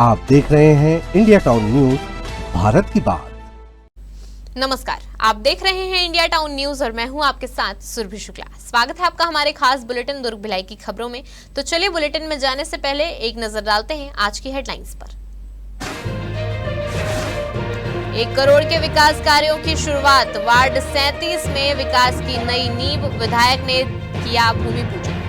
आप देख रहे हैं इंडिया टाउन न्यूज, भारत की बात। नमस्कार, आप देख रहे हैं इंडिया टाउन न्यूज और मैं हूं आपके साथ सुरभि शुक्ला। स्वागत है आपका हमारे खास बुलेटिन दुर्ग भिलाई की खबरों में। तो चलिए बुलेटिन में जाने से पहले एक नजर डालते हैं आज की हेडलाइंस पर। 1 करोड़ के विकास कार्यों की शुरुआत, वार्ड 37 में विकास की नई नींव, विधायक ने किया भूमि पूजन।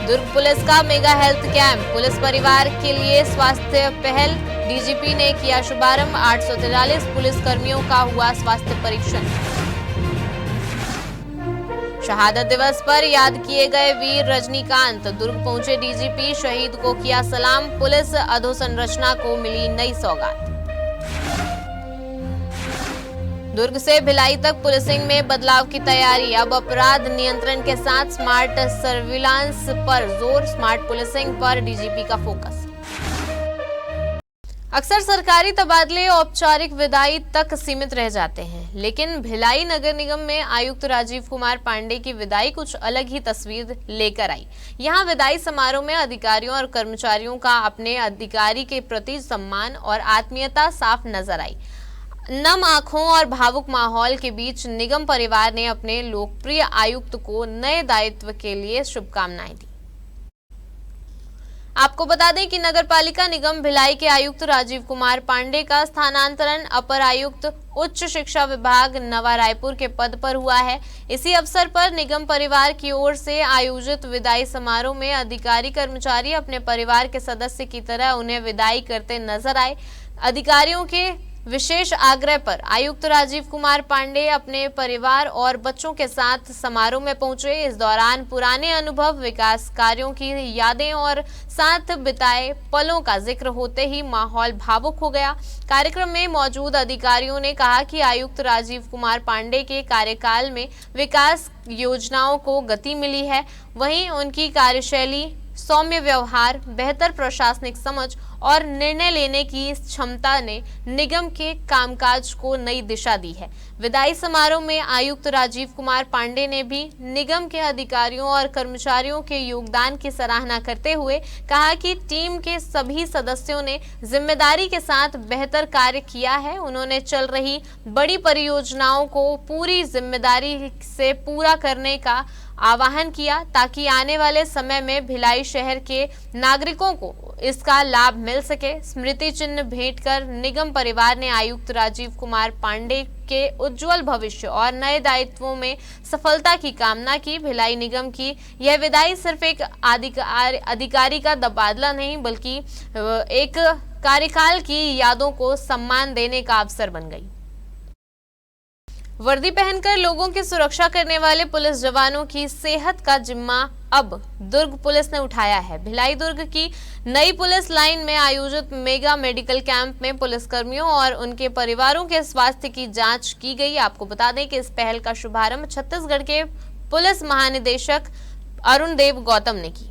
दुर्ग पुलिस का मेगा हेल्थ कैंप, पुलिस परिवार के लिए स्वास्थ्य पहल, डीजीपी ने किया शुभारंभ। 843 पुलिस कर्मियों का हुआ स्वास्थ्य परीक्षण। शहादत दिवस पर याद किए गए वीर रजनीकांत, दुर्ग पहुंचे डीजीपी, शहीद को किया सलाम। पुलिस अधोसंरचना को मिली नई सौगात। दुर्ग से भिलाई तक पुलिसिंग में बदलाव की तैयारी, अब अपराध नियंत्रण के साथ स्मार्ट सर्विलांस पर जोर, स्मार्ट पुलिसिंग पर डीजीपी का फोकस। अक्सर सरकारी तबादले औपचारिक विदाई तक सीमित रह जाते हैं, लेकिन भिलाई नगर निगम में आयुक्त राजीव कुमार पांडे की विदाई कुछ अलग ही तस्वीर लेकर आई। यहां विदाई समारोह में अधिकारियों और कर्मचारियों का अपने अधिकारी के प्रति सम्मान और आत्मीयता साफ नजर आई। नम आंखों और भावुक माहौल के बीच निगम परिवार ने अपने लोकप्रिय आयुक्त को नए दायित्व के लिए शुभकामनाएं दी। आपको बता दें कि नगर पालिका निगम भिलाई के आयुक्त राजीव कुमार पांडे का स्थानांतरण अपर आयुक्त उच्च शिक्षा विभाग नवा रायपुर के पद पर हुआ है। इसी अवसर पर निगम परिवार की ओर से आयोजित विदाई समारोह में अधिकारी कर्मचारी अपने परिवार के सदस्य की तरह उन्हें विदाई करते नजर आए। अधिकारियों के विशेष आग्रह पर आयुक्त राजीव कुमार पांडे अपने परिवार और बच्चों के साथ समारोह में पहुंचे। इस दौरान पुराने अनुभव, विकास कार्यों की यादें और साथ बिताए पलों का जिक्र होते ही माहौल भावुक हो गया। कार्यक्रम में मौजूद अधिकारियों ने कहा कि आयुक्त राजीव कुमार पांडे के कार्यकाल में विकास योजनाओं को गति मिली है। वहीं उनकी कार्यशैली, सौम्य व्यवहार, बेहतर प्रशासनिक समझ और निर्णय लेने की क्षमता ने निगम के कामकाज को नई दिशा दी है। विदाई समारोह में आयुक्त राजीव कुमार पांडे ने भी निगम के अधिकारियों और कर्मचारियों के योगदान की सराहना करते हुए कहा कि टीम के सभी सदस्यों ने जिम्मेदारी के साथ बेहतर कार्य किया है। उन्होंने चल रही बड़ी परियोजनाओं को पूरी जिम्मेदारी से पूरा करने का आह्वान किया ताकि आने वाले समय में भिलाई शहर के नागरिकों को इसका लाभ मिल सके। स्मृति चिन्ह भेंट कर निगम परिवार ने आयुक्त राजीव कुमार पांडे के उज्जवल भविष्य और नए दायित्वों में सफलता की कामना की। भिलाई निगम की यह विदाई सिर्फ एक अधिकारी का तबादला नहीं, बल्कि एक कार्यकाल की यादों को सम्मान देने का अवसर बन गई। वर्दी पहनकर लोगों की सुरक्षा करने वाले पुलिस जवानों की सेहत का जिम्मा अब दुर्ग पुलिस ने उठाया है। भिलाई दुर्ग की नई पुलिस लाइन में आयोजित मेगा मेडिकल कैंप में पुलिसकर्मियों और उनके परिवारों के स्वास्थ्य की जांच की गई। आपको बता दें कि इस पहल का शुभारंभ छत्तीसगढ़ के पुलिस महानिदेशक अरुण देव गौतम ने की।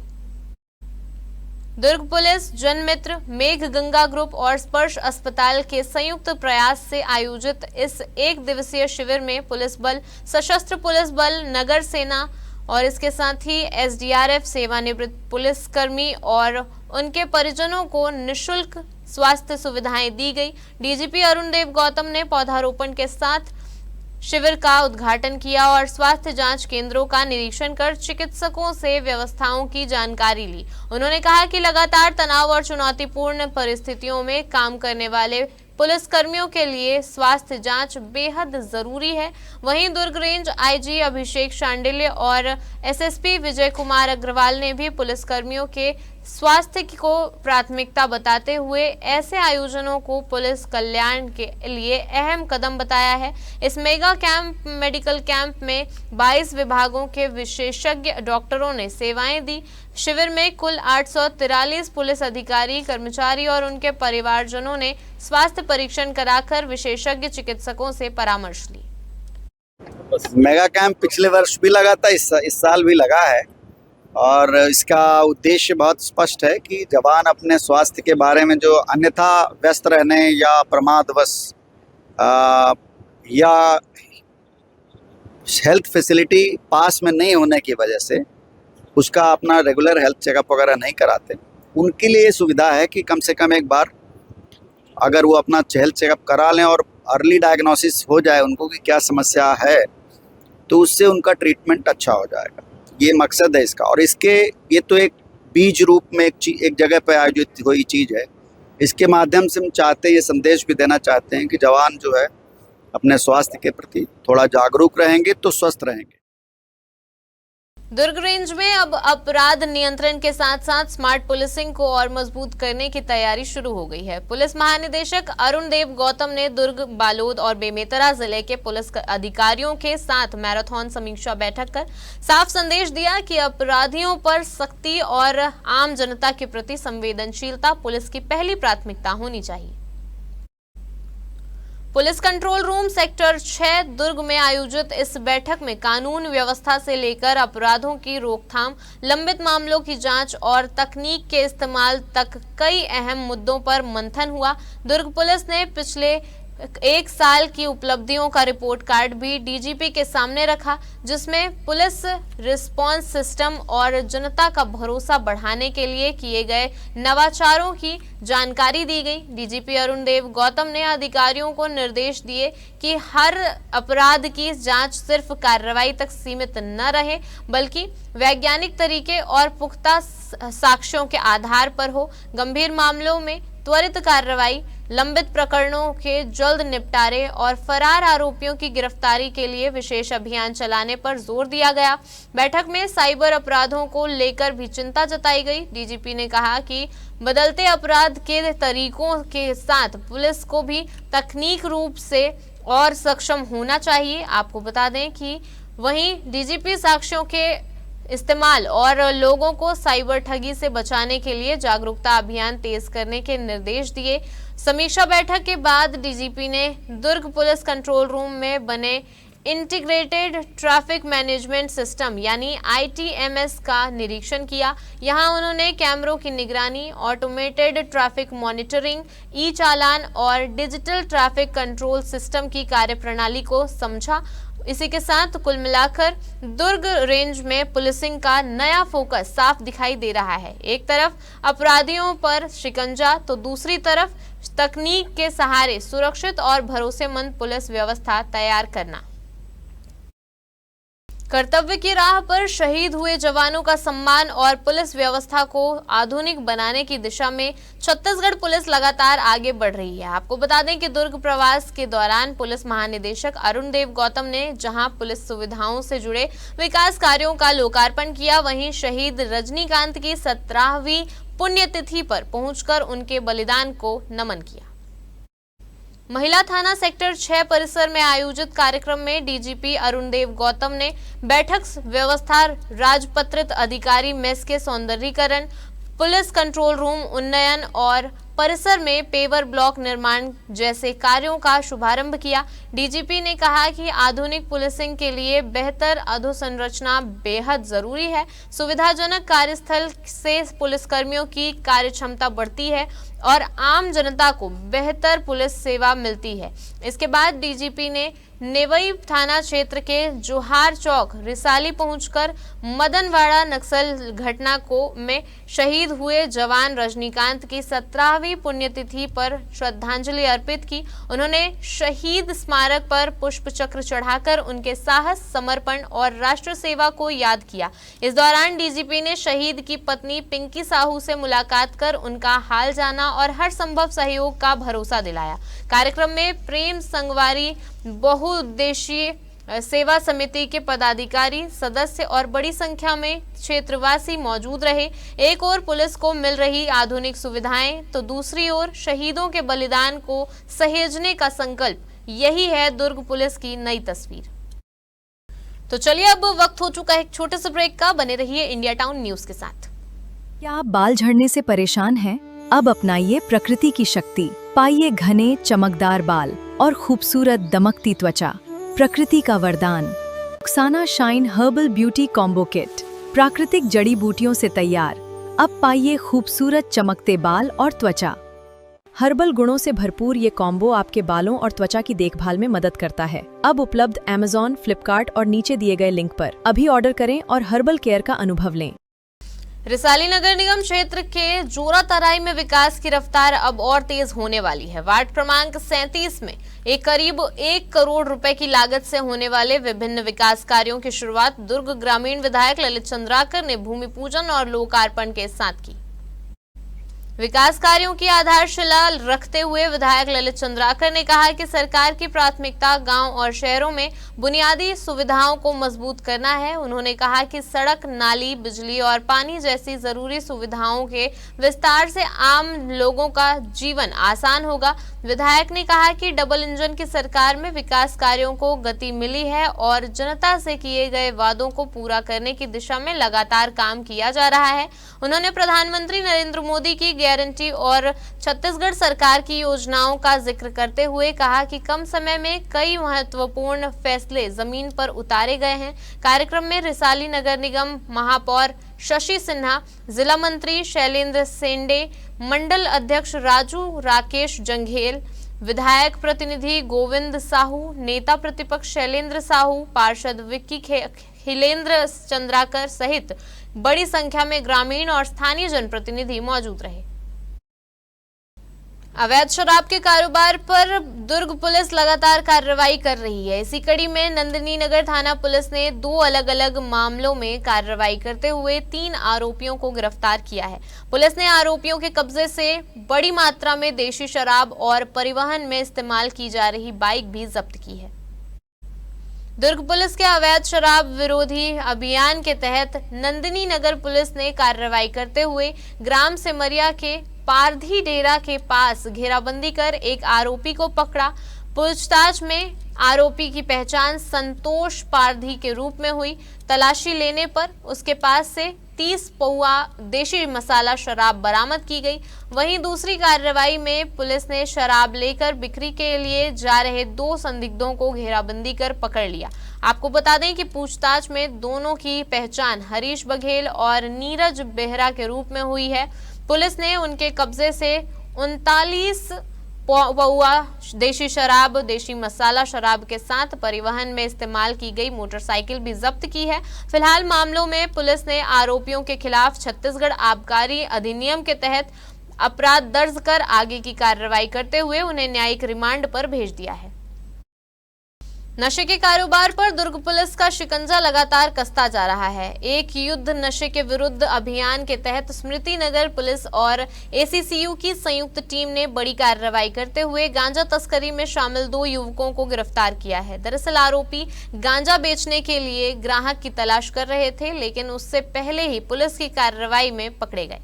दुर्ग पुलिस, जनमित्र, मेघ गंगा ग्रुप और स्पर्श अस्पताल के संयुक्त प्रयास से आयोजित इस 1 दिवसीय शिविर में पुलिस बल, सशस्त्र पुलिस बल, नगर सेना और इसके साथ ही एसडीआरएफ, सेवानिवृत्त पुलिसकर्मी और उनके परिजनों को निःशुल्क स्वास्थ्य सुविधाएं दी गई। डीजीपी अरुण देव गौतम ने पौधारोपण के साथ शिविर का उद्घाटन किया और स्वास्थ्य जांच केंद्रों का निरीक्षण कर चिकित्सकों से व्यवस्थाओं की जानकारी ली। उन्होंने कहा कि लगातार तनाव और चुनौतीपूर्ण परिस्थितियों में काम करने वाले पुलिस कर्मियों के लिए स्वास्थ्य जांच बेहद जरूरी है। वहीं दुर्ग रेंज आईजी अभिषेक शांडिल्य और एसएसपी विजय कुमार अग्रवाल ने भी पुलिस कर्मियों के स्वास्थ्य को प्राथमिकता बताते हुए ऐसे आयोजनों को पुलिस कल्याण के लिए अहम कदम बताया है। इस मेगा कैंप मेडिकल कैंप में 22 विभागों के विशेषज्ञ डॉक्टरों ने सेवाएं दी। शिविर में कुल 843 पुलिस अधिकारी, कर्मचारी और उनके परिवारजनों ने स्वास्थ्य परीक्षण कराकर विशेषज्ञ चिकित्सकों से परामर्श ली। मेगा कैंप पिछले वर्ष भी लगा था, इस साल भी लगा है और इसका उद्देश्य बहुत स्पष्ट है कि जवान अपने स्वास्थ्य के बारे में जो अन्यथा व्यस्त रहने या प्रमादवश या हेल्थ फैसिलिटी पास में नहीं होने की वजह से उसका अपना रेगुलर हेल्थ चेकअप वगैरह नहीं कराते, उनके लिए ये सुविधा है कि कम से कम एक बार अगर वो अपना हेल्थ चेकअप करा लें और अर्ली डायग्नोसिस हो जाए उनको कि क्या समस्या है, तो उससे उनका ट्रीटमेंट अच्छा हो जाएगा। ये मकसद है इसका। और इसके ये तो एक बीज रूप में एक जगह पर आयोजित हुई चीज़ है। इसके माध्यम से हम चाहते हैं, ये संदेश भी देना चाहते हैं कि जवान जो है अपने स्वास्थ्य के प्रति थोड़ा जागरूक रहेंगे तो स्वस्थ रहेंगे। दुर्ग रेंज में अब अपराध नियंत्रण के साथ साथ स्मार्ट पुलिसिंग को और मजबूत करने की तैयारी शुरू हो गई है। पुलिस महानिदेशक अरुण देव गौतम ने दुर्ग, बालोद और बेमेतरा जिले के पुलिस अधिकारियों के साथ मैराथन समीक्षा बैठक कर साफ संदेश दिया कि अपराधियों पर सख्ती और आम जनता के प्रति संवेदनशीलता पुलिस की पहली प्राथमिकता होनी चाहिए। पुलिस कंट्रोल रूम सेक्टर 6 दुर्ग में आयोजित इस बैठक में कानून व्यवस्था से लेकर अपराधों की रोकथाम, लंबित मामलों की जांच और तकनीक के इस्तेमाल तक कई अहम मुद्दों पर मंथन हुआ। दुर्ग पुलिस ने पिछले 1 साल की उपलब्धियों का रिपोर्ट कार्ड भी डीजीपी के सामने रखा, जिसमें पुलिस रिस्पांस सिस्टम और जनता का भरोसा बढ़ाने के लिए किए गए नवाचारों की जानकारी दी गई। डीजीपी अरुण देव गौतम ने अधिकारियों को निर्देश दिए कि हर अपराध की जांच सिर्फ कार्रवाई तक सीमित न रहे, बल्कि वैज्ञानिक तरीके और पुख्ता साक्ष्यों के आधार पर हो। गंभीर मामलों में त्वरित कार्रवाई, लंबित प्रकरणों के जल्द निपटारे और फरार आरोपियों की गिरफ्तारी के लिए विशेष अभियान चलाने पर जोर दिया गया। बैठक में साइबर अपराधों को लेकर भी चिंता जताई गई। डीजीपी ने कहा कि बदलते अपराध के तरीकों के साथ पुलिस को भी तकनीक रूप से और सक्षम होना चाहिए। आपको बता दें कि वहीं डीजीपी साक्ष्यों के इस्तेमाल और लोगों को साइबर ठगी से बचाने के लिए जागरूकता अभियान तेज करने के निर्देश दिए। समीक्षा बैठक के बाद डीजीपी ने दुर्ग पुलिस कंट्रोल रूम में बने इंटीग्रेटेड ट्रैफिक मैनेजमेंट सिस्टम यानी ITMS का निरीक्षण किया। यहां उन्होंने कैमरों की निगरानी, ऑटोमेटेड ट्रैफिक मॉनिटरिंग, ई-चालान और डिजिटल ट्रैफिक कंट्रोल सिस्टम की कार्यप्रणाली को समझा। इसी के साथ कुल मिलाकर दुर्ग रेंज में पुलिसिंग का नया फोकस साफ दिखाई दे रहा है। एक तरफ अपराधियों पर शिकंजा तो दूसरी तरफ तकनीक के सहारे सुरक्षित और भरोसेमंद पुलिस व्यवस्था तैयार करना। कर्तव्य की राह पर शहीद हुए जवानों का सम्मान और पुलिस व्यवस्था को आधुनिक बनाने की दिशा में छत्तीसगढ़ पुलिस लगातार आगे बढ़ रही है। आपको बता दें कि दुर्ग प्रवास के दौरान पुलिस महानिदेशक अरुण देव गौतम ने जहां पुलिस सुविधाओं से जुड़े विकास कार्यों का लोकार्पण किया, वहीं शहीद रजनीकांत की 17वीं पुण्यतिथि पर पहुंचकर उनके बलिदान को नमन किया। महिला थाना सेक्टर 6 परिसर में आयोजित कार्यक्रम में डीजीपी अरुण देव गौतम ने बैठक व्यवस्था, राजपत्रित अधिकारी मेस के सौंदर्यीकरण, पुलिस कंट्रोल रूम उन्नयन और परिसर में पेवर ब्लॉक निर्माण जैसे कार्यों का शुभारंभ किया। डीजीपी ने कहा कि आधुनिक पुलिसिंग के लिए बेहतर अधोसंरचना बेहद जरूरी है। सुविधाजनक कार्यस्थल से पुलिसकर्मियों की कार्यक्षमता बढ़ती है और आम जनता को बेहतर पुलिस सेवा मिलती है। इसके बाद डीजीपी ने नेवई थाना क्षेत्र के जोहार चौक रिसाली पहुंचकर मदनवाड़ा नक्सल घटना में शहीद हुए जवान रजनीकांत की 17वीं पुण्यतिथि पर श्रद्धांजलि अर्पित की। उन्होंने शहीद स्मारक पर पुष्प चक्र चढ़ाकर उनके साहस, समर्पण और राष्ट्र सेवा को याद किया। इस दौरान डीजीपी ने शहीद की पत्नी पिंकी साहू से मुलाकात कर उनका हाल जाना और हर संभव सहयोग का भरोसा दिलाया। कार्यक्रम में प्रेम संगवारी बहुउद्देशीय सेवा समिति के पदाधिकारी, सदस्य और बड़ी संख्या में क्षेत्रवासी मौजूद रहे। एक ओर पुलिस को मिल रही आधुनिक सुविधाएं तो दूसरी ओर शहीदों के बलिदान को सहेजने का संकल्प, यही है दुर्ग पुलिस की नई तस्वीर। तो चलिए अब वक्त हो चुका है एक छोटे से ब्रेक का। बने रहिए इंडिया टाउन न्यूज के साथ। क्या आप बाल झड़ने से परेशान हैं? अब अपनाइए प्रकृति की शक्ति, पाइए घने चमकदार बाल और खूबसूरत दमकती त्वचा। प्रकृति का वरदान रक्साना shine herbal beauty combo kit, प्राकृतिक जड़ी बूटियों से तैयार। अब पाइए खूबसूरत चमकते बाल और त्वचा। हर्बल गुणों से भरपूर ये कॉम्बो आपके बालों और त्वचा की देखभाल में मदद करता है। अब उपलब्ध Amazon, फ्लिपकार्ट और नीचे दिए गए लिंक पर। अभी ऑर्डर करें और हर्बल केयर का अनुभव लें। रिसाली नगर निगम क्षेत्र के जोरा तराई में विकास की रफ्तार अब और तेज होने वाली है। वार्ड क्रमांक 37 में करीब 1 करोड़ रुपए की लागत से होने वाले विभिन्न विकास कार्यों की शुरुआत दुर्ग ग्रामीण विधायक ललित चंद्राकर ने भूमि पूजन और लोकार्पण के साथ की। विकास कार्यों की आधारशिला रखते हुए विधायक ललित चंद्राकर ने कहा कि सरकार की प्राथमिकता गांव और शहरों में बुनियादी सुविधाओं को मजबूत करना है। उन्होंने कहा कि सड़क, नाली, बिजली और पानी जैसी जरूरी सुविधाओं के विस्तार से आम लोगों का जीवन आसान होगा। विधायक ने कहा कि डबल इंजन की सरकार में विकास कार्यों को गति मिली है और जनता से किए गए वादों को पूरा करने की दिशा में लगातार काम किया जा रहा है। उन्होंने प्रधानमंत्री नरेंद्र मोदी की गारंटी और छत्तीसगढ़ सरकार की योजनाओं का जिक्र करते हुए कहा कि कम समय में कई महत्वपूर्ण फैसले जमीन पर उतारे गए हैं। कार्यक्रम में रिसाली नगर निगम महापौर शशि सिन्हा, जिला मंत्री शैलेंद्र सेंडे, मंडल अध्यक्ष राजू राकेश जंघेल, विधायक प्रतिनिधि गोविंद साहू, नेता प्रतिपक्ष शैलेंद्र साहू, पार्षद विक्की खिलेंद्र चंद्राकर सहित बड़ी संख्या में ग्रामीण और स्थानीय जनप्रतिनिधि मौजूद रहे। अवैध शराब के कारोबार पर दुर्ग पुलिस लगातार कार्रवाई कर रही है। इसी कड़ी में नंदिनी नगर थाना पुलिस ने 2 अलग अलग मामलों में कार्रवाई करते हुए 3 आरोपियों को गिरफ्तार किया है। पुलिस ने आरोपियों के कब्जे से बड़ी मात्रा में देशी शराब और परिवहन में इस्तेमाल की जा रही बाइक भी जब्त की है। दुर्ग पुलिस के अवैध शराब विरोधी अभियान के तहत नंदिनी नगर पुलिस ने कार्रवाई करते हुए ग्राम सिमरिया के पारधी डेरा के पास घेराबंदी कर एक आरोपी को पकड़ा। पूछताछ में आरोपी की पहचान संतोष पारधी के रूप में हुई। तलाशी लेने पर उसके पास से 30 पौआ देशी मसाला शराब बरामद की गई। वहीं दूसरी कार्रवाई में पुलिस ने शराब लेकर बिक्री के लिए जा रहे 2 संदिग्धों को घेराबंदी कर पकड़ लिया। आपको बता दें कि पूछताछ में दोनों की पहचान हरीश बघेल और नीरज बेहरा के रूप में हुई है। पुलिस ने उनके कब्जे से 39 पौआ देशी शराब, देशी मसाला शराब के साथ परिवहन में इस्तेमाल की गई मोटरसाइकिल भी जब्त की है। फिलहाल मामलों में पुलिस ने आरोपियों के खिलाफ छत्तीसगढ़ आबकारी अधिनियम के तहत अपराध दर्ज कर आगे की कार्रवाई करते हुए उन्हें न्यायिक रिमांड पर भेज दिया है। नशे के कारोबार पर दुर्ग पुलिस का शिकंजा लगातार कसता जा रहा है। एक युद्ध नशे के विरुद्ध अभियान के तहत स्मृति नगर पुलिस और एसीसीयू की संयुक्त टीम ने बड़ी कार्रवाई करते हुए गांजा तस्करी में शामिल 2 युवकों को गिरफ्तार किया है। दरअसल आरोपी गांजा बेचने के लिए ग्राहक की तलाश कर रहे थे, लेकिन उससे पहले ही पुलिस की कार्रवाई में पकड़े गए।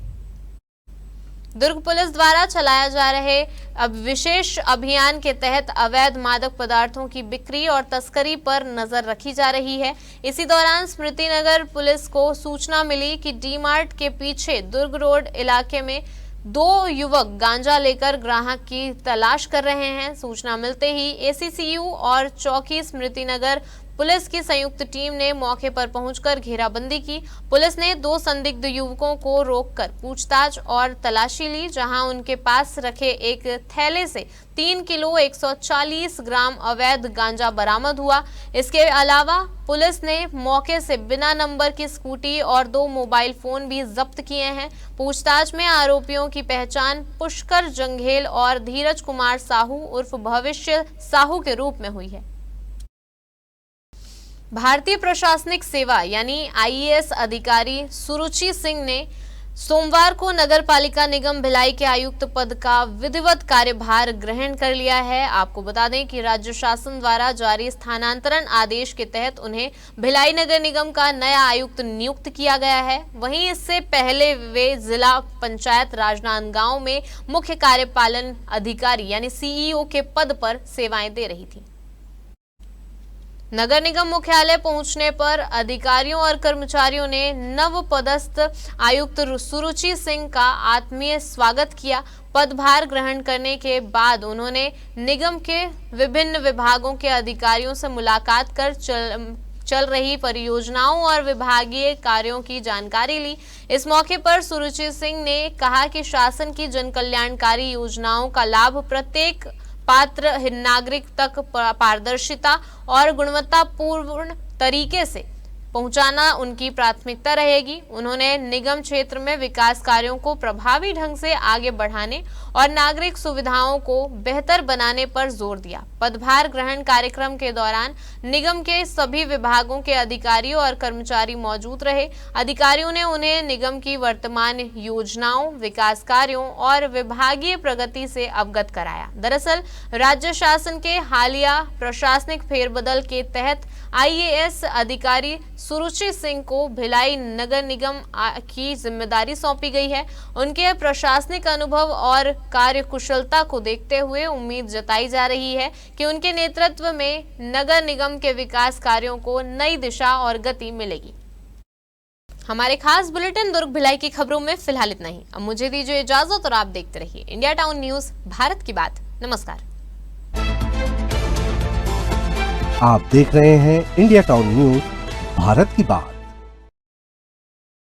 दुर्ग पुलिस द्वारा चलाया जा रहे अब विशेष अभियान के तहत अवैध मादक पदार्थों की बिक्री और तस्करी पर नजर रखी जा रही है। इसी दौरान स्मृति नगर पुलिस को सूचना मिली कि डी-मार्ट के पीछे दुर्ग रोड इलाके में 2 युवक गांजा लेकर ग्राहक की तलाश कर रहे हैं। सूचना मिलते ही एसीसीयू और चौकी स्मृति नगर पुलिस की संयुक्त टीम ने मौके पर पहुंचकर घेराबंदी की। पुलिस ने 2 संदिग्ध युवकों को रोककर पूछताछ और तलाशी ली, जहां उनके पास रखे एक थैले से 3 किलो 140 ग्राम अवैध गांजा बरामद हुआ। इसके अलावा पुलिस ने मौके से बिना नंबर की स्कूटी और 2 मोबाइल फोन भी जब्त किए हैं। पूछताछ में आरोपियों की पहचान पुष्कर जंघेल और धीरज कुमार साहू उर्फ भविष्य साहू के रूप में हुई है। भारतीय प्रशासनिक सेवा यानी आईएएस अधिकारी सुरुचि सिंह ने सोमवार को नगर पालिका निगम भिलाई के आयुक्त पद का विधिवत कार्यभार ग्रहण कर लिया है। आपको बता दें कि राज्य शासन द्वारा जारी स्थानांतरण आदेश के तहत उन्हें भिलाई नगर निगम का नया आयुक्त नियुक्त किया गया है। वहीं इससे पहले वे जिला पंचायत राजनांदगांव में मुख्य कार्यपालन अधिकारी यानी सीईओ के पद पर सेवाएं दे रही थी। नगर निगम मुख्यालय पहुंचने पर अधिकारियों और कर्मचारियों ने नव पदस्थ आयुक्त सुरुचि सिंह का आत्मीय स्वागत किया। पदभार ग्रहण करने के बाद उन्होंने निगम के विभिन्न विभागों के अधिकारियों से मुलाकात कर चल रही परियोजनाओं और विभागीय कार्यों की जानकारी ली। इस मौके पर सुरुचि सिंह ने कहा कि शासन की जन कल्याणकारी योजनाओं का लाभ प्रत्येक पात्र नागरिक तक पारदर्शिता और गुणवत्तापूर्ण तरीके से पहुंचाना उनकी प्राथमिकता रहेगी। उन्होंने निगम क्षेत्र में विकास कार्यों को प्रभावी ढंग से आगे बढ़ाने और नागरिक सुविधाओं को बेहतर बनाने पर जोर दिया। पदभार ग्रहण कार्यक्रम के दौरान निगम के सभी विभागों के अधिकारियों और कर्मचारी मौजूद रहे। अधिकारियों ने उन्हें निगम की वर्तमान योजनाओं, विकास कार्यों और विभागीय प्रगति से अवगत कराया। दरअसल राज्य शासन के हालिया प्रशासनिक फेरबदल के तहत IAS अधिकारी सुरुचि सिंह को भिलाई नगर निगम की जिम्मेदारी सौंपी गई है। उनके प्रशासनिक अनुभव और कार्यकुशलता को देखते हुए उम्मीद जताई जा रही है कि उनके नेतृत्व में नगर निगम के विकास कार्यों को नई दिशा और गति मिलेगी। हमारे खास बुलेटिन दुर्ग भिलाई की खबरों में फिलहाल इतना ही। अब मुझे दीजिए इजाजत और आप देखते रहिए इंडिया टाउन न्यूज, भारत की बात। नमस्कार। आप देख रहे हैं इंडिया टाउन न्यूज, भारत की बात।